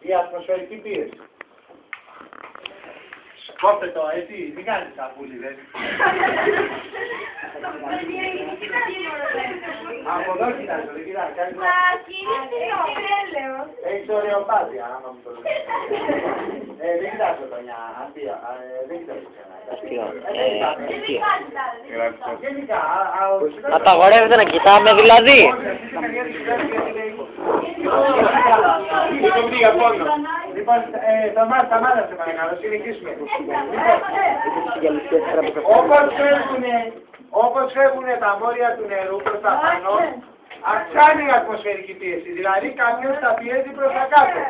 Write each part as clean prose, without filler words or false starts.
η ατμοσφαιρική πίεση. Κόφτε το, έτσι, μην κάνεις σαπούλιδες. Από εδώ κοιτάζω, δεν κοιτάζω. Έχεις ωρεοπάθεια, άμα μου το λέει. Δεν κοιτάζω το νιά, αντία, δεν κοιτάζω ξανά. Γενικά, απαγορεύεται να κοιτάμε δηλαδή. Λοιπόν, σταμάτα σε παρακαλώ, συνεχίσουμε. Όπως φεύγουν τα μόρια του νερού προς τα πάνω, αυξάνει η ατμοσφαιρική πίεση, δηλαδή κάποιος τα πιέζει προς τα κάτω.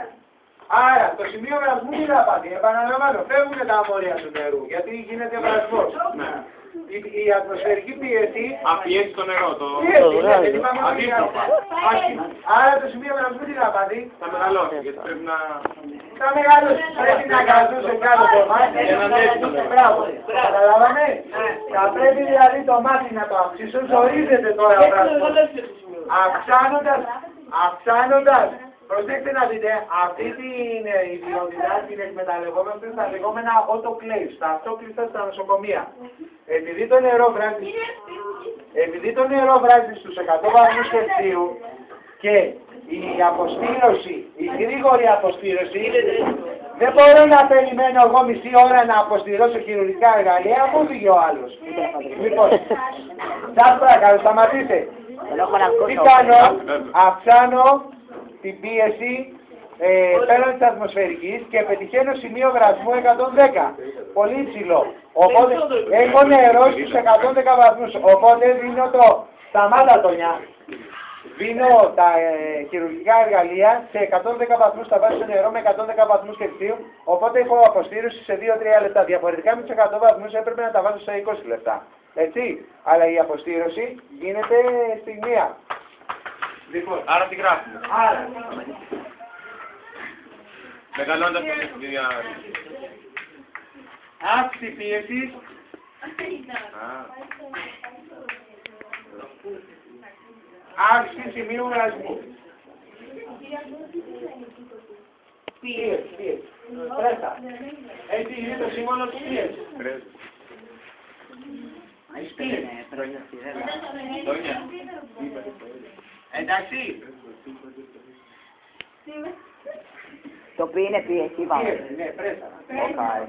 Άρα, το σημείο βρασμού τι θα πάθει, επαναλαμβάνω, φεύγουν τα μόρια του νερού, γιατί γίνεται βρασμός. Η ατμοσφαιρική πίεση απιέζει το νερό, το αντίστροφα. Άρα το σημείο βρασμού τι θα πάθει, θα μεγαλώσει, γιατί πρέπει να... θα μεγαλώσει, πρέπει να καζούν σε κάτω το μάτι για να ανέβει το νερό. Μπράβο, καταλάβαμε. Θα πρέπει δηλαδή το μάτι να το αυξήσουν, ζορίζεται τώρα ο βρασμός. Αυξάνοντας, προσέξτε να δείτε, αυτή την ιδιότητα την εκμεταλλευόμαστε στα λεγόμενα autoclaves, τα αυτόκλειστα στα νοσοκομεία. Επειδή το νερό βράζει στους 100 βαθμούς Κελσίου και η αποστήρωση, η γρήγορη αποστήρωση, δεν μπορώ να περιμένω εγώ μισή ώρα να αποστηρώσω χειρουργικά εργαλεία, αφού φύγει ο άλλος. Λοιπόν, σας παρακαλώ, σταματήστε. Τι κάνω, αυξάνω την πίεση πέραν της ατμοσφαιρικής και πετυχαίνω σημείο βρασμού 110. Πολύ υψηλό. Οπότε έχω νερό στους 110 βαθμούς. Οπότε δίνω το σταμάτα το νιά. Δίνω τα χειρουργικά εργαλεία σε 110 βαθμούς, τα βάζω στο νερό με 110 βαθμούς Κελσίου. Οπότε έχω αποστήρωση σε 2-3 λεπτά. Διαφορετικά με τους 100 βαθμούς έπρεπε να τα βάζω σε 20 λεπτά. Έτσι. Αλλά η αποστήρωση γίνεται στη μία. Λοιπόν, άρα τι γράφουμε. Άρα. Μεγαλώντας το δια... Αύξηση πίεσης. Αύξηση σημείου βρασμού. Πίεση. Πρέσα. Έτσι είναι το σύμβολο της πίεσης. Εντάξει. Το οποίο είναι πίεση, είπαμε. Πίεση, ναι, πρέσα. Το είπαμε.